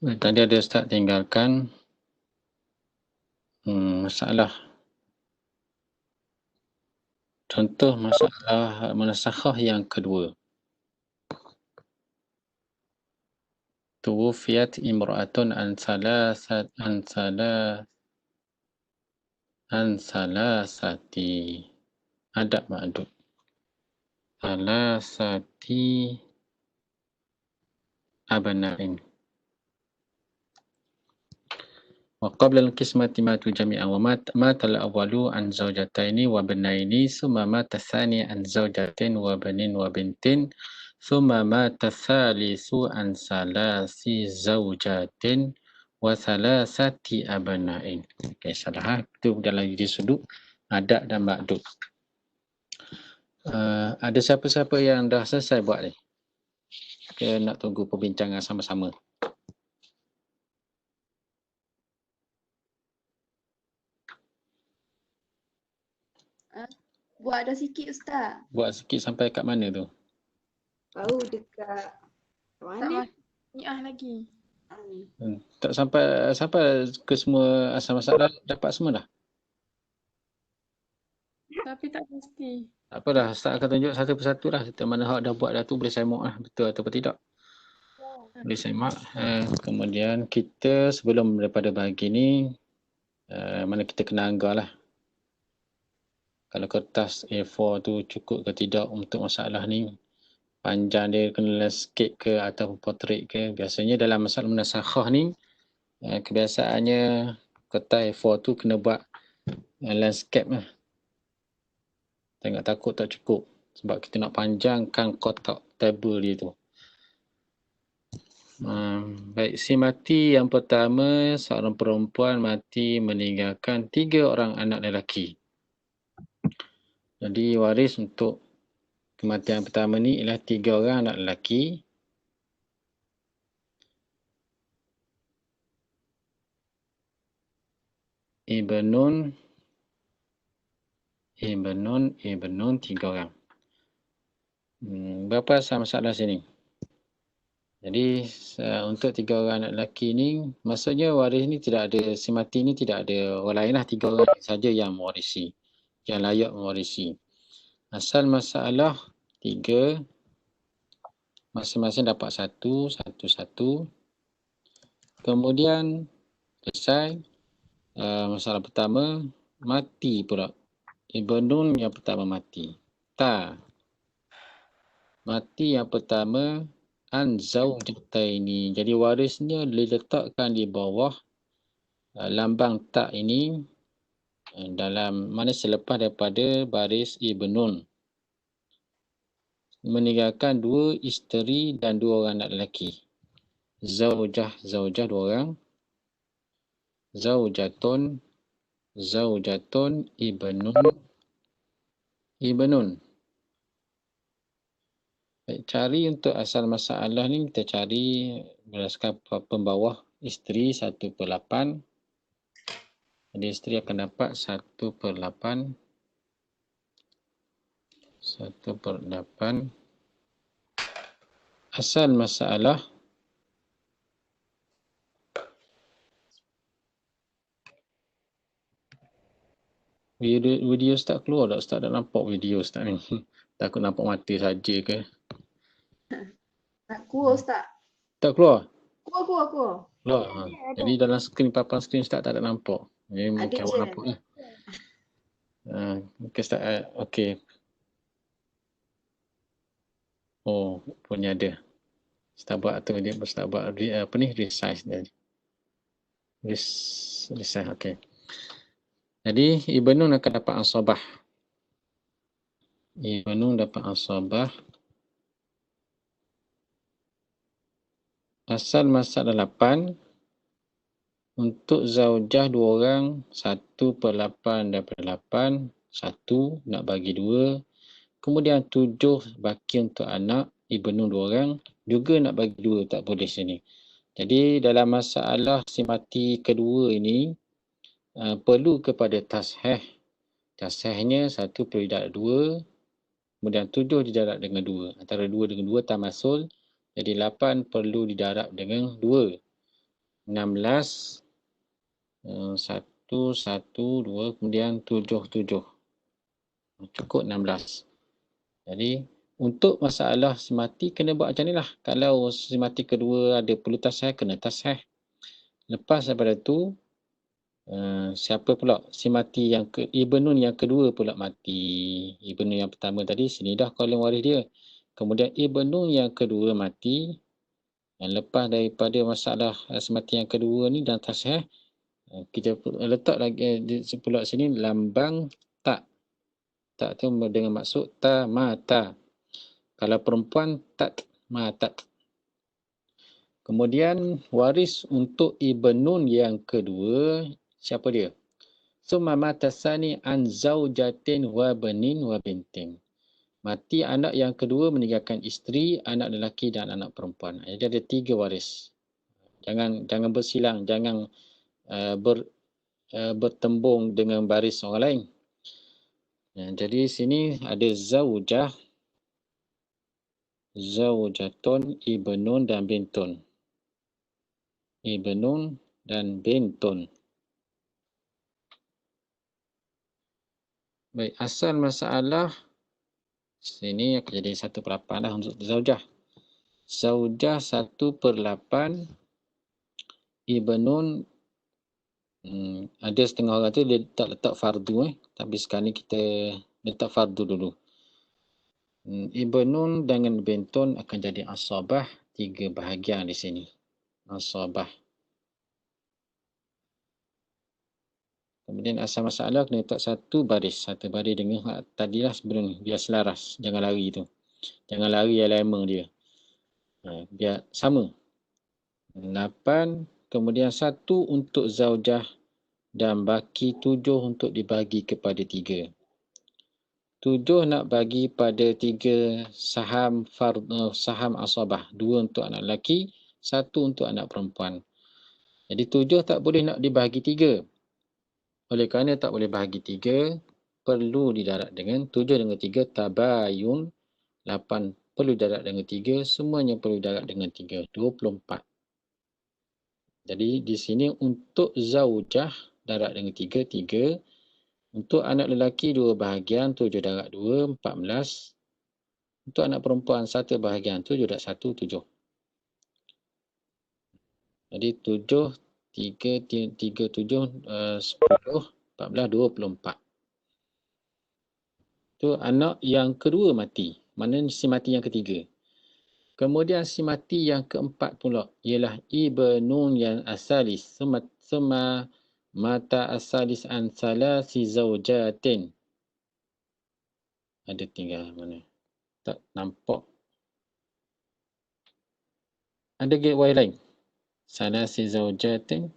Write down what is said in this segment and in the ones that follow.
Tadi ada Ustaz tinggalkan masalah. Contoh masalah munasakhah yang kedua. Tuwufiyat imra'atun an salasati. Adab ma'dud. Salasati abna'in. وقبل القسمة ماتوا جميعا ومات الأول عن زوجتين وبنين ثم مات الثاني عن زوجة وبن وبنت ثم مات الثالث عن ثلاث زوجات وثلاثة أبناء. Okay, salah. Itu dalam juz suduk adab dan ma'dud. Ada siapa-siapa yang dah selesai buat ni? Kita nak tunggu perbincangan sama-sama. Buat dah sikit Ustaz. Buat sikit sampai kat mana tu? Baru dekat mana? Ni'ah lagi. Tak sampai ke semua asal masalah dapat semua dah? Tapi tak pasti. Tak apa dah, Ustaz akan tunjuk satu persatu lah. Setiap mana hak dah buat dah tu boleh semak lah. Betul atau tidak. Boleh semak. Kemudian kita sebelum daripada bahagi ni, mana kita kena anggar lah. Kalau kertas A4 tu cukup ke tidak untuk masalah ni. Panjang dia kena landscape ke ataupun portrait ke. Biasanya dalam masalah munasakhah ni, kebiasaannya kertas A4 tu kena buat landscape lah. Tengok takut tak cukup. Sebab kita nak panjangkan kotak table dia tu. Baik, si mati yang pertama, seorang perempuan mati meninggalkan 3 orang anak lelaki. Jadi waris untuk kematian pertama ni ialah 3 orang anak lelaki. Ibnun 3 orang. Berapa asal masalah sini? Jadi untuk 3 orang anak lelaki ni, maksudnya waris ni tidak ada, si mati ni tidak ada orang lain lah, 3 orang saja yang mewarisi, yang layak mewarisi. Asal masalah 3, masing-masing dapat 1. Kemudian selesai, masalah pertama mati pula. Ibnun yang pertama mati. Mati yang pertama an zaujataini. Jadi warisnya diletakkan di bawah lambang tak ini dalam mana selepas daripada baris ibnun. Meninggalkan 2 isteri dan 2 orang anak lelaki. Zaujah 2 orang. Zaujatun ibnun. Baik, cari untuk asal masalah ni, kita cari berdasarkan pembawah isteri 1/8. Jadi isteri akan dapat 1/8. 1/8. Asal masalah video Ustaz keluar tak? Ustaz tak nampak video Ustaz ni. Takut nampak mata saja ke? Tak keluar Ustaz. Tak keluar? Keluar. Keluar. Jadi dalam skrin, papan skrin Ustaz tak ada nampak. Jadi mungkin awak nampak lah. Okay Ustaz, okay. Oh, punya ada. Ustaz buat atau dia Ustaz buat apa ni, resize dia. Resize, okay. Jadi ibnun akan dapat asabah. Ibnun dapat asabah. Asal masalah 8. Untuk zaujah 2 orang, 1/8 daripada 8, 1 nak bagi 2. Kemudian 7 baki untuk anak, ibnun 2 orang, juga nak bagi 2, tak boleh sini. Jadi dalam masalah si mati kedua ini, perlu kepada tasheh. Tashehnya 1 perlu didarab 2, kemudian 7 didarab dengan 2. Antara 2 dengan 2 tamasul, jadi 8 perlu didarab dengan 2. 16, 1, 1, 2, kemudian 7, 7. Cukup 16. Jadi, untuk masalah semati kena buat macam ni lah. Kalau semati kedua ada perlu tasahih, kena tasahih. Lepas daripada tu, siapa pula semati yang Ibn Nun yang kedua pula mati. Ibn Nun yang pertama tadi, sini dah kolom waris dia. Kemudian Ibn Nun yang kedua mati. Dan lepas daripada masalah semati yang kedua ni dan tasahih, kita letak lagi pula sini lambang tak. Tak tu dengan maksud ta mata. Kalau perempuan tat matat. Kemudian waris untuk Ibn Nun yang kedua, siapa dia? Summa mata sani an zaujatin wa banin wa bintin. Mati anak yang kedua meninggalkan isteri, anak lelaki dan anak perempuan. Jadi ada 3 waris. Jangan bersilang, jangan bertembung dengan baris orang lain. Jadi sini ada zaujah, zaujatun, ibnun dan bintun. Ibnun dan bintun. Baik, asal masalah sini akan jadi 1/8 dah untuk zaujah. Zaujah 1/8, ibnun ada setengah orang tu dia tak letak fardu tapi sekarang ni kita letak fardu dulu. Ibnun dengan bintun akan jadi asabah, 3 bahagian di sini. Asabah. Kemudian asal masalah kena letak satu baris dengan tadilah sebelum ni, biar selaras, jangan lari tu. Jangan lari elemen dia. Biar sama. 8, kemudian 1 untuk zaujah dan baki 7 untuk dibagi kepada 3. 7 nak bagi pada 3 saham saham asabah, 2 untuk anak lelaki, 1 untuk anak perempuan. Jadi 7 tak boleh nak dibagi 3. Oleh kerana tak boleh bahagi 3, perlu didarab dengan 7 dengan 3 tabayun, 8 perlu didarab dengan 3, semuanya perlu didarab dengan 3, 24. Jadi di sini untuk zaujah darab dengan 3, 3. Untuk anak lelaki 2 bahagian, 7 darab 2, 14. Untuk anak perempuan 1 bahagian, 7 darab 1, 7. Jadi 7, 3, 3, 7, 10, 14, 24. Tu anak yang kedua mati. Mana si mati yang ketiga. Kemudian si mati yang keempat pula ialah ibnun yang asalis. Summa mata asalis an salasi zaujatin. Ada tinggal mana? Tak nampak. Ada gateway lain. Salasi zaujatin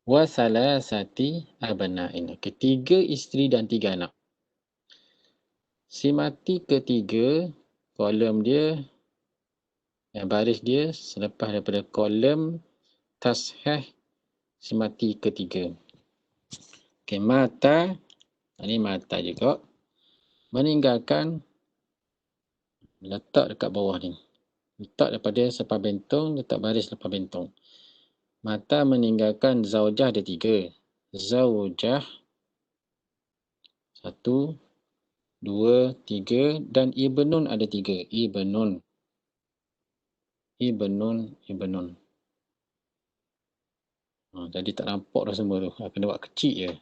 wa salasati abna'in. Ketiga isteri dan 3 anak. Si mati ketiga, kolom dia, baris dia selepas daripada kolom tasheh si mati ketiga. Okey, mata, ini mata juga, meninggalkan, letak dekat bawah ni. Letak daripada sepa bentong, letak baris lepas bentong. Mata meninggalkan zaujah ada 3. Zaujah 1, 2, 3 dan ibnun ada 3. Ibnun. Jadi tak nampak dah semua tu. Kena buat kecil je.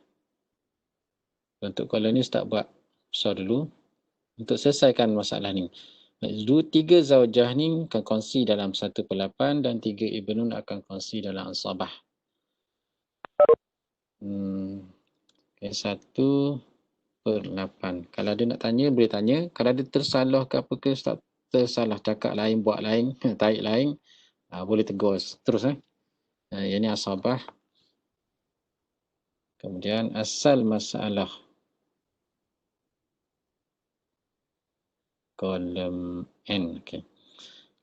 Untuk kolom ni start buat besar dulu. Untuk selesaikan masalah ni. 3 zaujah ni akan kongsi dalam 1/8 dan 3 ibnun akan kongsi dalam asabah. Okay, 1/8. Kalau ada nak tanya, boleh tanya. Kalau ada tersalah ke apa ke, tak tersalah cakap lain, buat lain, tarik lain, boleh tegur terus. Yang ni asabah. Kemudian asal masalah. Kolom N. Okay.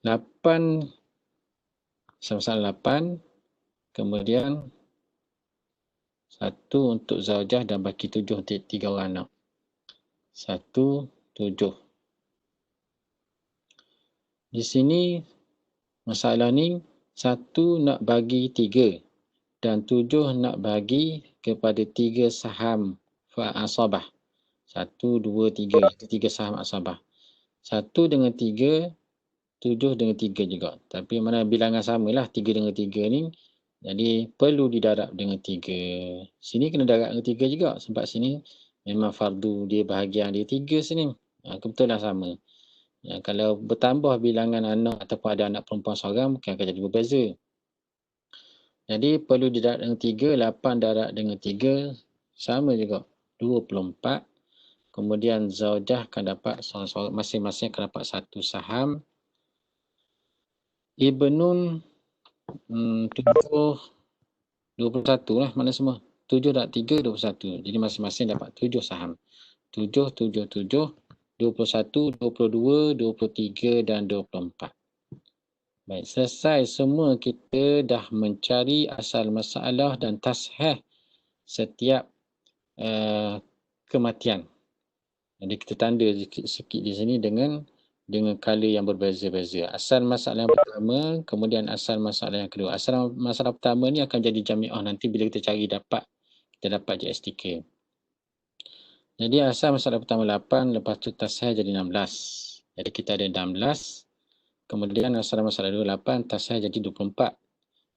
8. Sama-sama 8. Kemudian 1 untuk zaujah dan baki 7 untuk 3 orang anak. 1, 7. Di sini masalah ni 1 nak bagi 3 dan 7 nak bagi kepada 3 saham asabah. 1, 2, 3. Itu 3 saham asabah. 1 dengan 3, 7 dengan 3 juga. Tapi mana bilangan samalah 3 dengan 3 ni. Jadi perlu didarab dengan 3. Sini kena darab dengan 3 juga. Sebab sini memang fardu dia bahagian dia 3 sini. Kebetulan sama. Kalau bertambah bilangan anak ataupun ada anak perempuan seorang, mungkin akan jadi berbeza. Jadi perlu didarab dengan 3, 8 darab dengan 3, sama juga, 24. Kemudian zaujah akan dapat, masing-masing akan dapat 1 saham. Ibnun 7, 21 lah mana semua. 7 darab 3, 21. Jadi masing-masing dapat 7 saham. 7, 7, 7, 21, 22, 23 dan 24. Baik, selesai semua. Kita dah mencari asal masalah dan tasheh setiap kematian. Jadi kita tanda sikit di sini dengan color yang berbeza-beza. Asal masalah yang pertama, kemudian asal masalah yang kedua. Asal masalah pertama ni akan jadi jami'ah nanti bila kita cari kita dapat JSTK. Jadi asal masalah pertama 8, lepas tu tasheh jadi 16. Jadi kita ada 16. Kemudian asal masalah 28, tasheh jadi 24.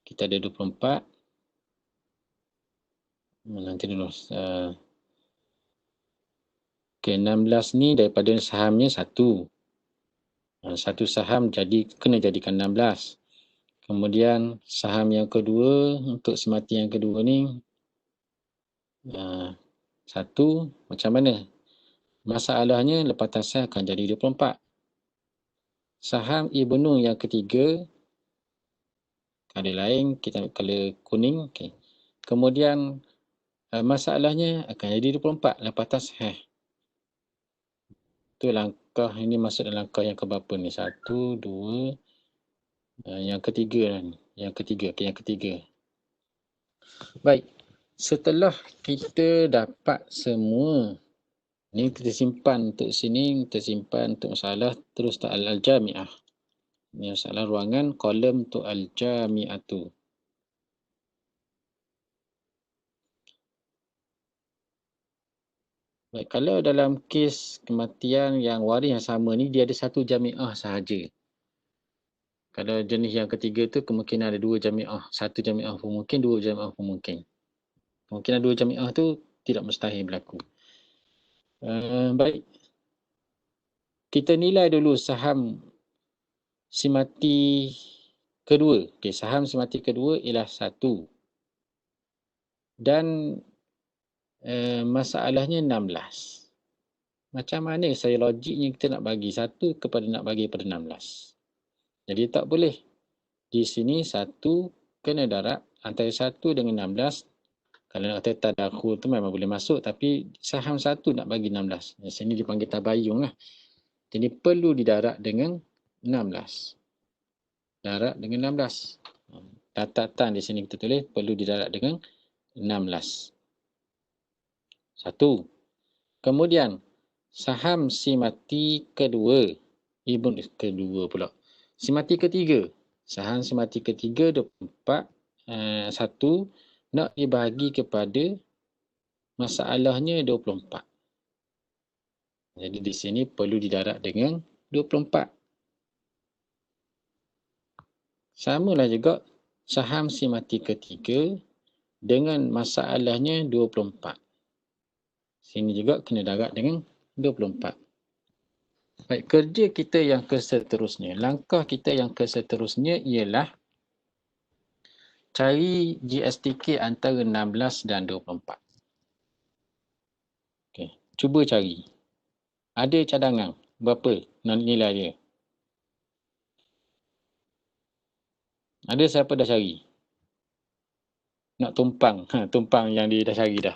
Kita ada 24. Nanti dulu. Okey, 16 ni daripada sahamnya 1. 1 saham kena jadikan 16. Kemudian saham yang kedua, untuk semati yang kedua ni 1, macam mana? Masalahnya lepas tasheh akan jadi 24. Saham ibnu yang ketiga, ada lain, kita color kuning. Okay. Kemudian masalahnya akan jadi 24 lepas tasheh. Itu langkah, ini masuk dalam langkah yang keberapa ni? 1, 2, yang ketiga ni. Yang ketiga. Baik. Setelah kita dapat semua, ni kita simpan untuk sini, kita simpan untuk masalah, terus tak al-jami'ah. Ini masalah ruangan, kolom untuk al-jami'atu. Baik, kalau dalam kes kematian yang waris yang sama ni, dia ada 1 jami'ah sahaja. Kalau jenis yang ketiga tu kemungkinan ada 2 jami'ah. 1 jami'ah pun mungkin, 2 jami'ah pun mungkin. Kemungkinan 2 jami'ah tu tidak mustahil berlaku. Baik. Kita nilai dulu saham si mati kedua. Okay, saham si mati kedua ialah 1. Dan masalahnya 16. Macam mana saya logiknya kita nak bagi 1 nak bagi pada 16. Jadi tak boleh. Di sini 1 kena darab antara 1 dengan 16. Kalau nak kata tadakhul tu memang boleh masuk, tapi saham 1 nak bagi 16. Di sini dipanggil tabayun lah. Jadi perlu didarab dengan 16. Darab dengan 16. Catatan di sini kita tulis perlu didarab dengan 16. 1. Kemudian saham si mati kedua. Kedua pula. Si mati ketiga. Saham si mati ketiga 24. 1 nak dibahagi kepada masalahnya 24. Jadi di sini perlu didarab dengan 24. Samalah juga saham si mati ketiga dengan masalahnya 24. Sini juga kena darab dengan 24. Baik, kerja kita yang keseterusnya. Langkah kita yang keseterusnya ialah cari GSTK antara 16 dan 24. Okey, cuba cari. Ada cadangan berapa nilai dia? Ada siapa dah cari? Nak tumpang. Tumpang yang dia dah cari dah.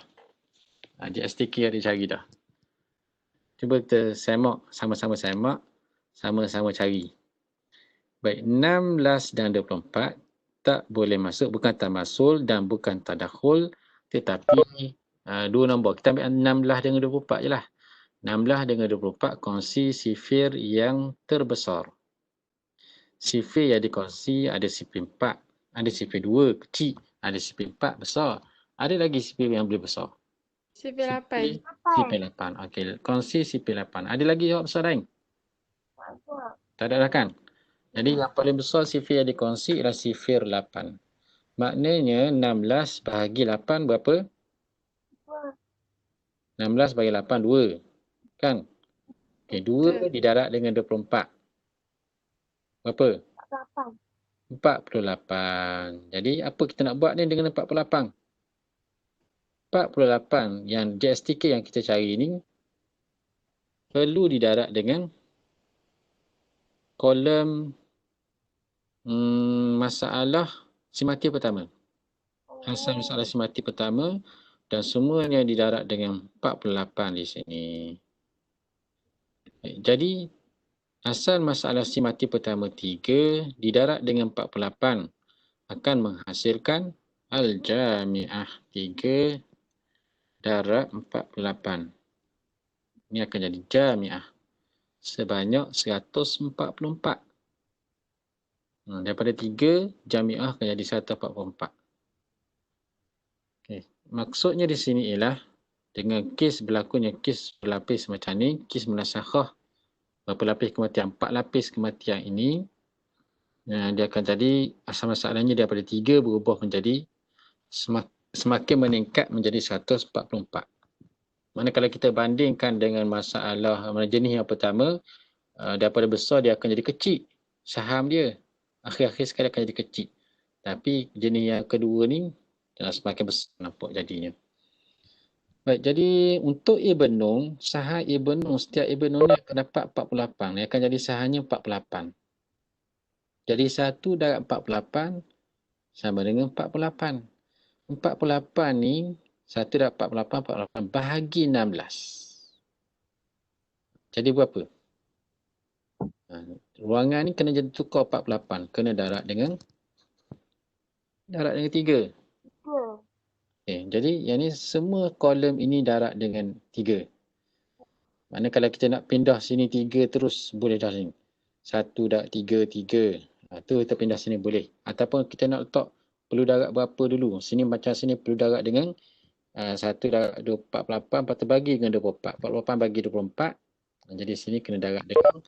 GSTK ada cari dah. Cuba kita semak, sama-sama semak, sama-sama cari. Baik, 16 dan 24 tak boleh masuk, bukan tamasul dan bukan tadakhul, tetapi dua nombor. Kita ambil 16 dengan 24 je lah. 16 dengan 24 kongsi sifir yang terbesar. Sifir yang dikongsi ada sifir 4, ada sifir 2 kecil, ada sifir 4 besar. Ada lagi sifir yang boleh besar. Sifir 8. Sifir 8. Okey, kongsi sifir 8. Ada lagi jawab besar lain? Tak ada lah kan? Jadi yang paling besar sifir yang dikongsi ialah sifir 8. Maknanya 16 bahagi 8 berapa? 16 bahagi 8, 2. Kan? Okey, 2 didarab dengan 24. Berapa? 48. Jadi apa kita nak buat ni dengan 48? 48 yang JSTK yang kita cari ni perlu didarab dengan kolom masalah simati pertama. Asal masalah simati pertama dan semuanya didarab dengan 48 di sini. Jadi asal masalah simati pertama 3 didarab dengan 48 akan menghasilkan Al-Jami'ah 3 darab 48. Ini akan jadi Jami'ah sebanyak 144. Daripada 3, Jami'ah akan jadi 144. Okay. Maksudnya di sini ialah dengan kes berlakunya kes berlapis macam ni, kes munasakhah berapa lapis kematian? 4 lapis kematian ini, dia akan jadi asal masalahnya daripada 3 berubah menjadi semakin meningkat menjadi 144. Mana kalau kita bandingkan dengan masalah jenis yang pertama, daripada besar dia akan jadi kecil. Saham dia akhir-akhir sekali akan jadi kecil. Tapi jenis yang kedua ni semakin besar nampak jadinya. Baik, jadi untuk Ibn Nung, saham Ibn Nung, setiap Ibn Nung ni akan dapat 48. Dia akan jadi sahamnya 48. Jadi 1 darab 48 sama dengan 48. 48 ni 1 darab 48 bahagi 16. Jadi berapa? Ruangan ni kena jadi tukar 48. Kena darab dengan 3. Okay, jadi yang ni semua kolom ini darab dengan 3. Maknanya kalau kita nak pindah sini 3 terus boleh dah sini. 1 darab 3, 3. Tu kita pindah sini boleh. Ataupun kita nak letak perlu darab berapa dulu. Sini macam sini perlu darab dengan 1 darab 48, lepas tu bagi dengan 24. 48 bagi 24. Jadi sini kena darab dengan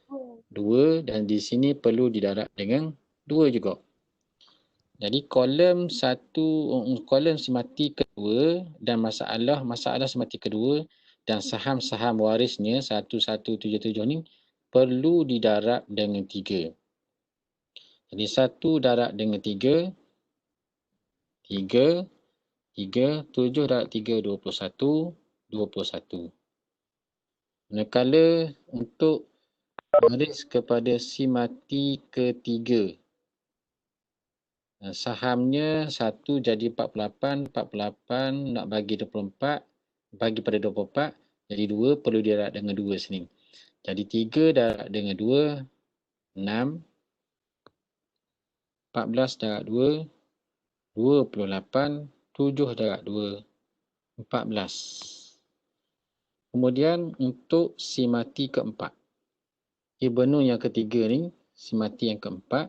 2 dan di sini perlu didarab dengan 2 juga. Jadi kolom simati kedua dan masalah simati kedua dan saham-saham warisnya 1177 ni perlu didarab dengan 3. Jadi 1 darab dengan 3, 7 darab 3, 21, 21. Manakala untuk waris kepada simati ketiga, sahamnya 1 jadi 48, 48 nak bagi 24, bagi pada 24, jadi 2 perlu didarab dengan 2 sini. Jadi 3 darab dengan 2, 6. 14 darab 2, 28. 7 darab 2, 14. Kemudian untuk simati keempat. Ibn Nung yang ketiga ni, simati yang keempat.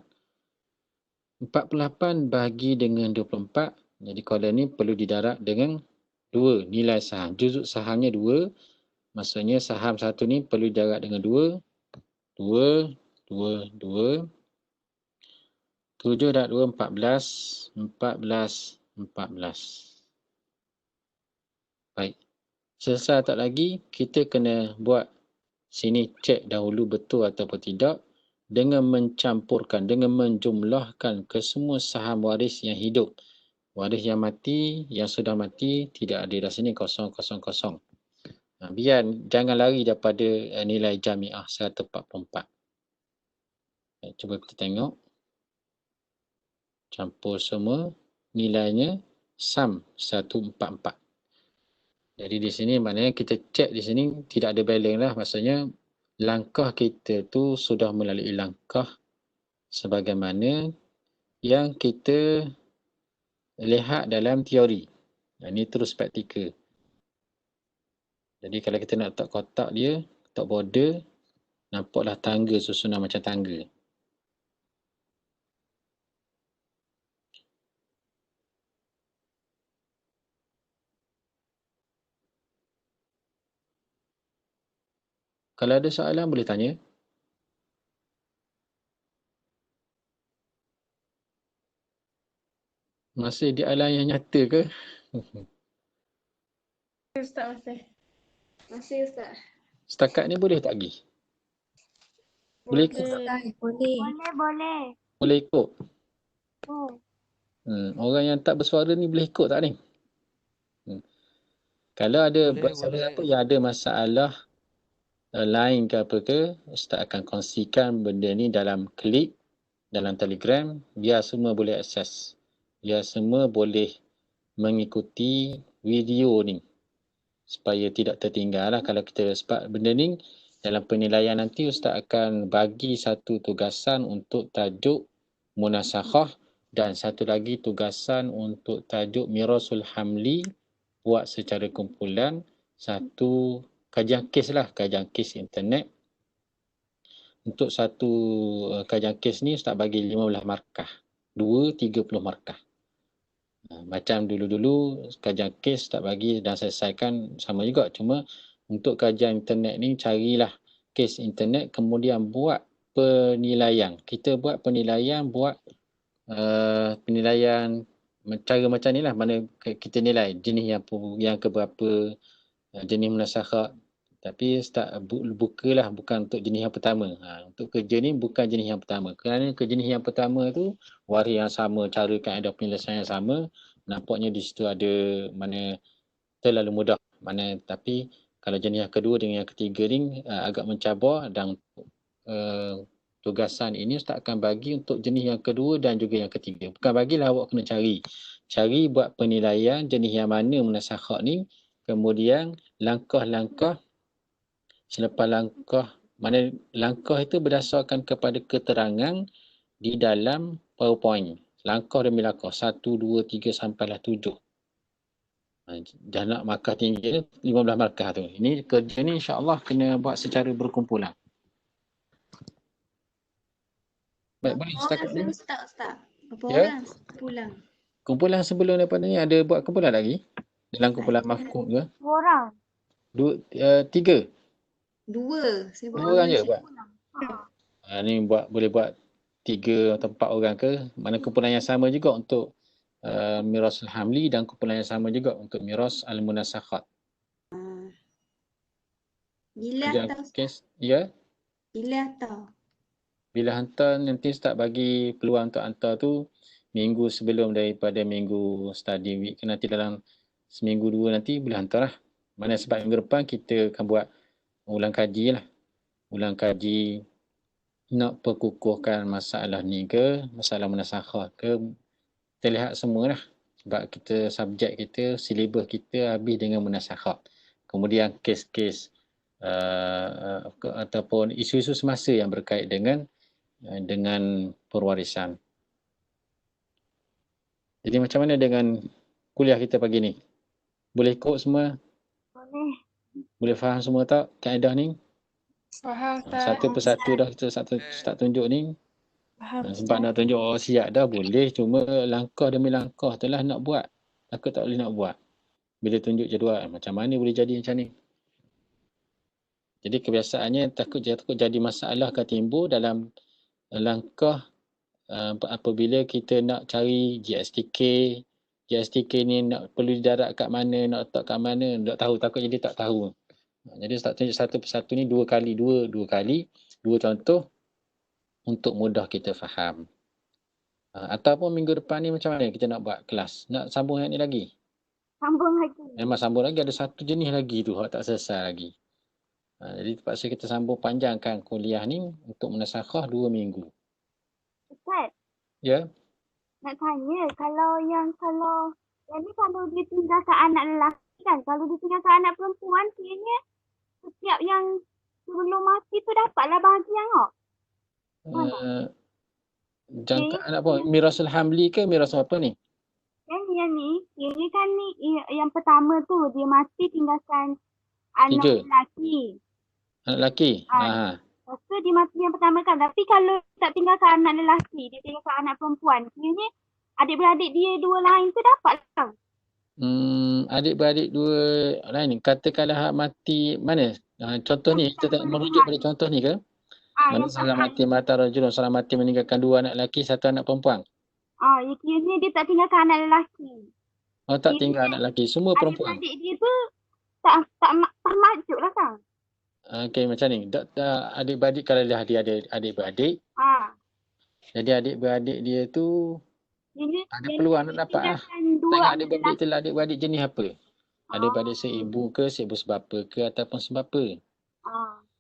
48 bagi dengan 24. Jadi kolom ni perlu didarab dengan 2 nilai saham. Juzuk sahamnya 2. Maksudnya saham satu ni perlu didarab dengan 2. 2, 2. 7 darab 2, 14. 14. Baik. Selesai tak lagi, kita kena buat sini cek dahulu betul ataupun tidak dengan mencampurkan, dengan menjumlahkan kesemua saham waris yang hidup. Waris yang mati, yang sudah mati, tidak ada dah sini 000. Biar jangan lari daripada nilai Jami'ah 144. Cuba kita tengok. Campur semua, nilainya sum 144. Jadi di sini maknanya kita cek di sini tidak ada balance lah. Maksudnya langkah kita tu sudah melalui langkah sebagaimana yang kita lihat dalam teori. Ini terus praktikal. Jadi kalau kita nak letak kotak dia, letak border, nampaklah tangga susunan macam tangga. Kalau ada soalan boleh tanya. Masih di alam yang nyata ke? Ustaz masih. Masih Ustaz. Setakat ni boleh tak pergi? Boleh ikut tak? Boleh. Boleh. Boleh ikut. Oh. Orang yang tak bersuara ni boleh ikut tak ni? Kalau ada Boleh, siapa boleh. yang ada masalah lain ke apa ke, Ustaz akan kongsikan benda ni dalam klik, dalam Telegram, biar semua boleh akses. Biar semua boleh mengikuti video ni. Supaya tidak tertinggal lah kalau kita, sebab benda ni dalam penilaian nanti Ustaz akan bagi satu tugasan untuk tajuk munasakhah dan satu lagi tugasan untuk tajuk mirasul hamli, buat secara kumpulan satu kajian kes lah, kajian kes internet. Untuk satu kajian kes ni Ustaz bagi 15 markah, 30 markah. Macam dulu-dulu kajian kes Ustaz bagi dan selesaikan sama juga, cuma untuk kajian internet ni carilah kes internet kemudian buat penilaian. Kita buat penilaian, buat penilaian cara macam ni lah, mana kita nilai jenis yang keberapa, jenis munasakhah. Tapi Ustaz bukalah bukan untuk jenis yang pertama. Untuk kerja ni bukan jenis yang pertama. Kerana ke jenis yang pertama tu waris yang sama, cara kaedah penyelesaian yang sama, nampaknya di situ ada mana terlalu mudah. Tapi kalau jenis yang kedua dengan yang ketiga ni agak mencabar, dan tugasan ini Ustaz akan bagi untuk jenis yang kedua dan juga yang ketiga. Bukan bagilah awak kena cari. Cari buat penilaian jenis yang mana munasakhah ni, kemudian langkah-langkah selepas langkah itu berdasarkan kepada keterangan di dalam PowerPoint. Langkah demi langkah, 1, 2, 3 sampailah 7. Dah nak markah tinggi 15 markah tu. Ini kerja ni insya-Allah kena buat secara berkumpulan. Baik, boleh setakat ni. Ustaz. Berapa Ya? orang pulang? Kumpulan sebelum daripada ni ada buat kumpulan lagi? Dalam kumpulan mahkuk ke? 2 orang. 3. Dua. Saya buat 2 orang je buat. Ni boleh buat 3 atau 4 orang ke? Mana kumpulan yang sama juga untuk mirasul hamli dan kumpulan yang sama juga untuk miras al-munasakhat. Bila hantar Ustaz? Ya. Bila hantar? Bila hantar nanti Ustaz bagi peluang untuk hantar tu minggu sebelum daripada minggu study week. Nanti dalam seminggu 2 nanti boleh hantar lah. Mana sebab minggu depan kita akan buat ulang kaji lah. Ulang kaji nak perkukuhkan masalah ni ke, masalah munasakhah ke, kita lihat semua lah. Sebab kita, subjek kita, silibus kita habis dengan munasakhah. Kemudian kes-kes ataupun isu-isu semasa yang berkait dengan perwarisan. Jadi macam mana dengan kuliah kita pagi ni? Boleh ikut semua? Boleh. Boleh faham semua tak kaedah ni? Faham Ustaz. Satu persatu dah kita start tunjuk ni. Faham Sebab nak tunjuk siap dah boleh, cuma langkah demi langkah tu lah nak buat. Takut tak boleh nak buat. Bila tunjuk jadual, macam mana boleh jadi macam ni? Jadi kebiasaannya takut jadi masalah akan timbul dalam langkah apabila kita nak cari GSTK ni nak perlu didarat kat mana, nak letak kat mana, tak tahu, takut jadi tak tahu. Jadi tak tunjuk satu persatu ni dua kali, dua contoh untuk mudah kita faham. Ataupun minggu depan ni macam mana kita nak buat kelas? Nak sambung yang ni lagi? Sambung lagi. Memang sambung lagi, ada satu jenis lagi tu tak selesai lagi. Jadi terpaksa kita sambung panjangkan kuliah ni untuk munasakhah 2 minggu. Ustaz, Ya? nak tanya, kalau ni kalau dia tinggalkan anak lelaki kan, kalau dia tinggalkan anak perempuan, kiranya setiap yang sebelum mati tu dapatlah bahagian kok. Jangka anak apa? Mirasul hamli ke mirasul apa ni? Yang ni, kiranya kan ni yang pertama tu dia mati tinggalkan anak 3. lelaki. Anak lelaki? Lepas tu dia mati yang pertama kan. Tapi kalau tak tinggalkan anak lelaki, dia tinggalkan anak perempuan, kiranya adik-beradik dia dua lain tu dapat lah. Adik-beradik dua lain ni, katakanlah hak mati mana? Contoh ni, kita tak merujuk pada contoh ni ke? Mana Yang salah mati mata rajulun, salah mati meninggalkan 2 anak lelaki, 1 anak perempuan. Ya kiranya dia tak tinggalkan anak lelaki. Oh, tak tinggal anak lelaki, semua perempuan. Adik-adik dia tu tak majuk lah kan. Okey, macam ni. Adik-beradik, kalau dia ada adik-beradik, jadi adik-beradik dia tu ada peluang nak dapat lah. Tengok adik-beradik tu lah, adik-beradik jenis apa. Adik-beradik seibu ke, seibu sebapa ke, ataupun sebapa.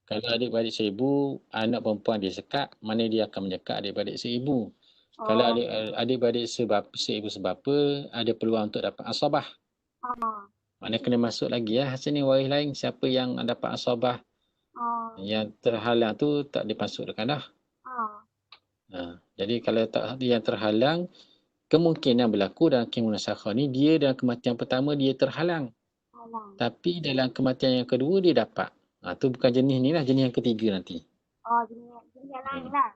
Kalau adik-beradik seibu, anak perempuan dia sekat, mana dia akan menyekat adik-beradik seibu. Kalau adik-beradik seibu sebapa, ada peluang untuk dapat asabah. Maknanya kena masuk lagi lah hasil ni, waris lain. Siapa yang dapat asabah, yang terhalang tu tak dimasukkan dah. Jadi kalau tak yang terhalang, kemungkinan berlaku dalam kes munasakhah ni, dia dalam kematian pertama dia terhalang. Tapi dalam kematian yang kedua dia dapat. Tu bukan jenis ni lah, jenis yang ketiga nanti. Jenis yang lain lah.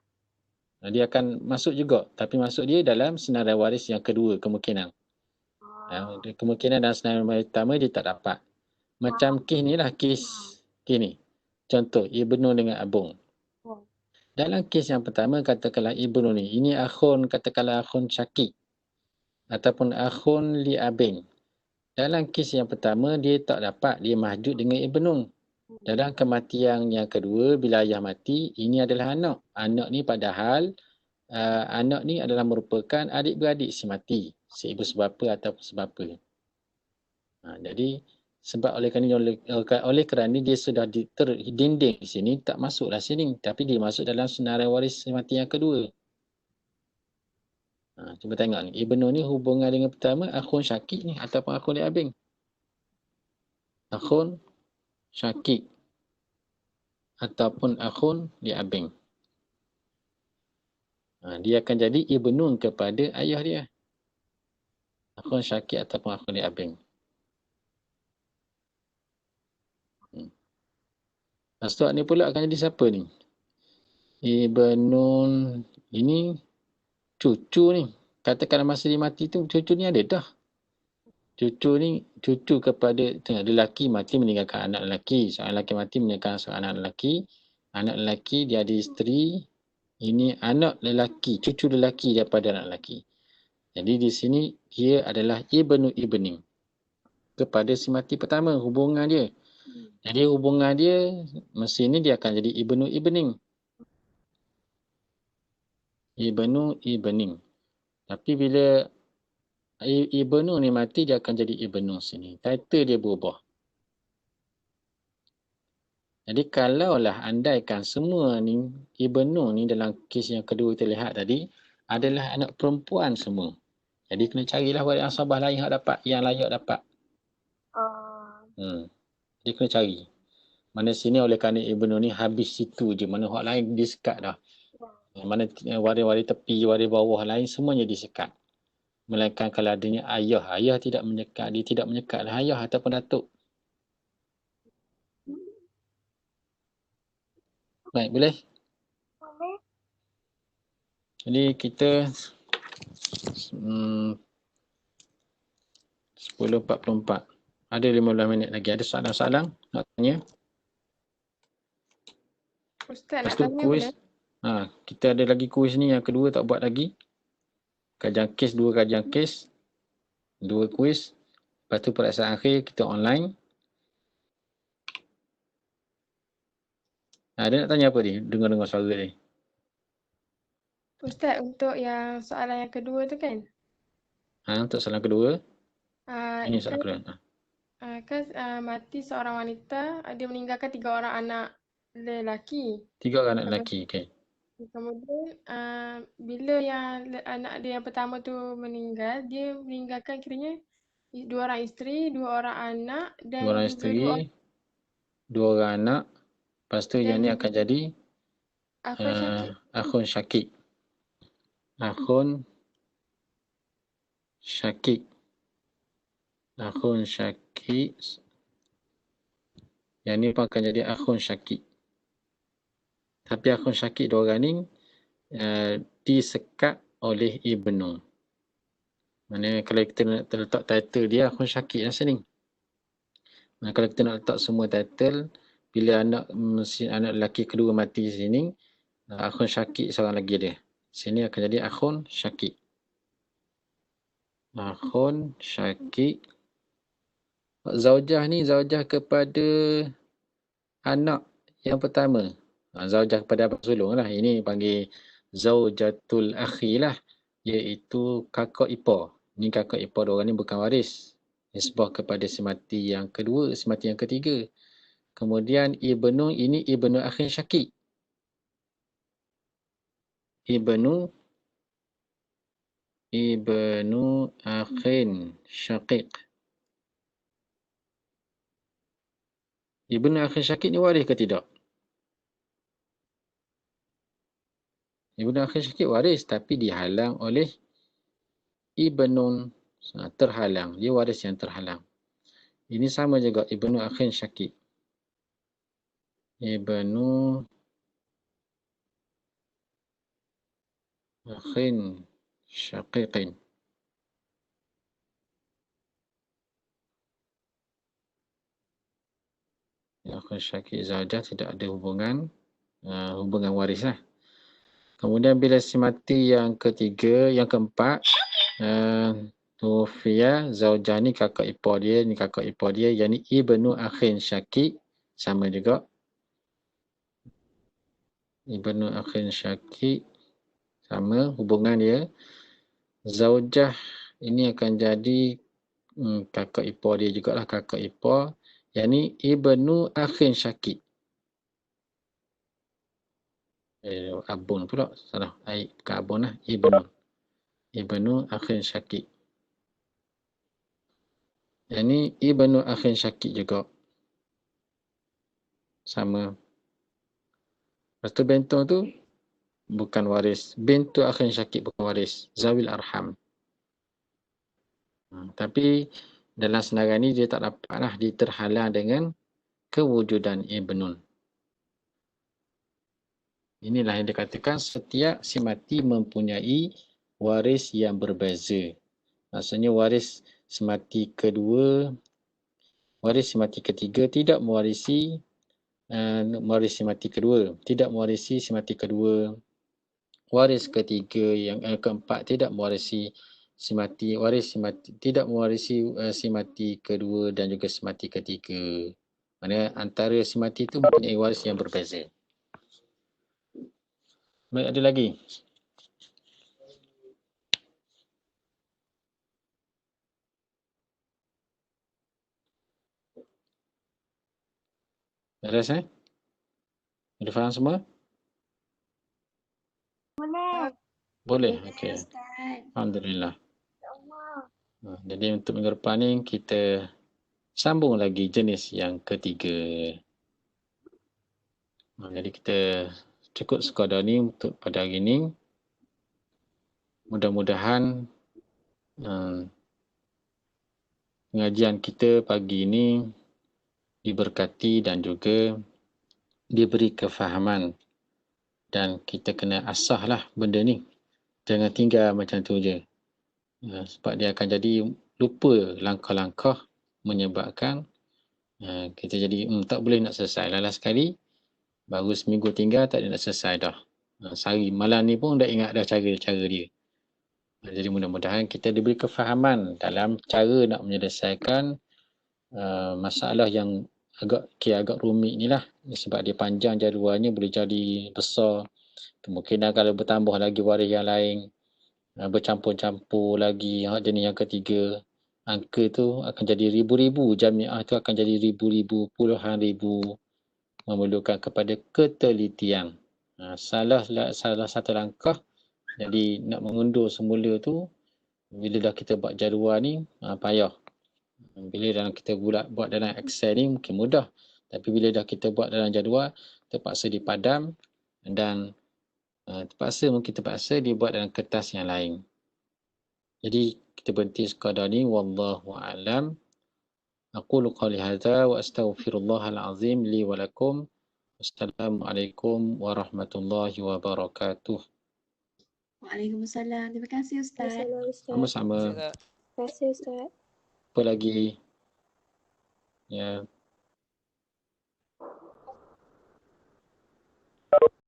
Dia akan masuk juga, tapi masuk dia dalam senarai waris yang kedua kemungkinan. Kemungkinan dalam senarai waris pertama dia tak dapat. Macam kes ni lah, kes ni. Contoh, ibnu dengan abung. Dalam kes yang pertama, katakanlah ibnu ni, ini akhun, katakanlah akhun syakik. Ataupun akhun li abing. Dalam kes yang pertama, dia tak dapat, dia mahjud dengan ibnu. Dalam kematian yang kedua, bila ayah mati, ini adalah anak. Anak ni padahal, anak ni adalah merupakan adik-beradik si mati. Si ibu sebapa ataupun sebapa. Jadi, sebab oleh kerana dia sudah terdinding di sini, tak masuklah sini. Tapi dia masuk dalam senarai waris si mati yang kedua. Cuba tengok ni. Ibnu ni hubungan dengan pertama, akhun syakik ni ataupun akhun li abing. Akhun syakik ataupun akhun li abing. Dia akan jadi ibnu kepada ayah dia. Akhun syakik ataupun akhun li abing. Lepas ni pula akan jadi siapa ni? Ibnun ini cucu ni. Katakan masa dia mati tu cucu ni ada dah. Cucu ni cucu kepada lelaki mati meninggalkan anak lelaki. Seorang lelaki mati meninggalkan seorang anak lelaki. Anak lelaki dia ada isteri. Ini anak lelaki, cucu lelaki daripada anak lelaki. Jadi di sini dia adalah ibnu ibning kepada si mati pertama, hubungan dia. Jadi hubungan dia mesti ni dia akan jadi ibnu ibning. Ibnu ibning. Tapi bila ibnu ni mati, dia akan jadi ibnu sini. Title dia berubah. Jadi kalaulah andaikan semua ni, ibnu ni dalam kes yang kedua kita lihat tadi, adalah anak perempuan semua. Jadi kena carilah waris asabah lain yang layak dapat. Dia kena cari. Mana sini oleh kerana ibnu ni habis situ je. Mana hak lain disekat dah. Mana waris-waris tepi, waris bawah lain semuanya disekat. Melainkan kalau adanya ayah. Ayah tidak menyekat. Dia tidak menyekatlah ayah ataupun datuk. Baik, boleh? Boleh. Jadi kita 10.44. Ada 15 minit lagi. Ada soalan-soalan nak tanya? Ustaz Lepas nak tu tanya kuis. boleh? Kita ada lagi kuis ni yang kedua tak buat lagi. Kajian kes, 2 kajian kes. 2 kuis. Lepas tu peraksaan akhir kita online. Dia nak tanya apa ni? Dengar-dengar suara ni. Ustaz, untuk yang soalan yang kedua tu kan? Untuk soalan kedua. Ini soalan kedua. Mati seorang wanita, dia meninggalkan 3 orang anak lelaki. 3 orang anak lelaki, okey. Kemudian bila yang anak dia yang pertama tu meninggal, dia meninggalkan kiranya 2 orang isteri, 2 orang anak dan 2 orang juga isteri, 2 orang anak. Lepas tu yang ni akan jadi akhun syakik. Akhun syakik. Akhun syakik. Yang ni pun akan jadi akhun syakik. Tapi akhun syakik 2 orang ni disekat oleh ibnu. Maksudnya kalau kita nak letak title dia akhun syakik lah sini. Kalau kita nak letak semua title, bila anak lelaki kedua mati sini, akhun syakik seorang lagi dia. Sini akan jadi akhun syakik. Akhun syakik. Zaujah ni zaujah kepada anak yang pertama. Zaujah kepada abang sulung lah. Ini panggil zaujatul akhi lah. Iaitu kakak ipar. Ni kakak ipar diorang ni bukan waris. Nisbah kepada si mati yang kedua, si mati yang ketiga. Kemudian ibnu ini ibnu akhin syakik. Ibnu akhin syakik. Ibnu akhin syakik ni waris ke tidak? Ibnu akhin syakik waris tapi dihalang oleh ibnun, terhalang. Dia waris yang terhalang. Ini sama juga ibnu akhin syakik. Ibnu akhin syakikin. Akhin syakik zaujah tidak ada hubungan waris lah. Kemudian bila si mati yang ketiga, yang keempat, Tufiya, zaujah ni kakak ipar dia, ni kakak ipar dia, yang ni ibnu akhin syakik, sama juga. Ibnu akhin syakik, sama hubungan dia. Zaujah ini akan jadi kakak ipar dia jugalah, kakak ipar. Yang ni ibnu akhin syakik. Abun pula, salah. Bukan abun lah, ibnu akhin syakik. Yang ni ibnu akhin syakik juga. Sama. Lepas tu bentong tu bukan waris. Bintu akhin syakik bukan waris. Zawil arham. Tapi dalam senarai ni dia tak dapatlah, dia terhalang dengan kewujudan ibnun. Inilah yang dikatakan setiap si mati mempunyai waris yang berbeza. Maksudnya waris semati kedua, waris semati ketiga tidak mewarisi waris semati kedua, tidak mewarisi semati kedua. Waris ketiga yang keempat tidak mewarisi semati, waris semati tidak mewarisi semati kedua dan juga semati ketiga. Maksudnya antara semati itu mempunyai waris yang berbeza. Baik, ada lagi? Beres Ada faham semua? Boleh. Boleh, okey. Ustaz. Alhamdulillah. Ya Allah. Jadi untuk minggu depan ni kita sambung lagi jenis yang ketiga. Jadi kita cukup sekadar ni untuk pada hari ni. Mudah-mudahan pengajian kita pagi ini diberkati dan juga diberi kefahaman. Dan kita kena asah lah benda ni. Jangan tinggal macam tu je. Sebab dia akan jadi lupa langkah-langkah menyebabkan kita jadi tak boleh nak selesai. Last sekali, baru seminggu tinggal tak ada nak selesai dah. Sehari malam ni pun dah ingat dah cara-cara dia. Jadi mudah-mudahan kita diberi kefahaman dalam cara nak menyelesaikan masalah yang agak rumit ni lah. Sebab dia panjang jadualnya, boleh jadi besar. Kemungkinan kalau bertambah lagi waris yang lain, bercampur-campur lagi jenis yang ketiga, angka tu akan jadi ribu-ribu, jamiah tu akan jadi ribu-ribu, puluhan ribu, memerlukan kepada ketelitian. Salah satu langkah, jadi nak mengundur semula tu, bila dah kita buat jadual ni, payah. Bila dalam kita buat dalam Excel ni mungkin mudah, tapi bila dah kita buat dalam jadual, terpaksa dipadam dan terpaksa dibuat dalam kertas yang lain. Jadi kita berhenti sekadar ni. Wallahu a'lam. Aqulu qawli hadza wa astaghfirullahal azim li wa lakum. Wassalamualaikum warahmatullahi wabarakatuh. Waalaikumsalam. Terima kasih Ustaz. Sama-sama. Terima kasih Ustaz. Apa lagi? Ya.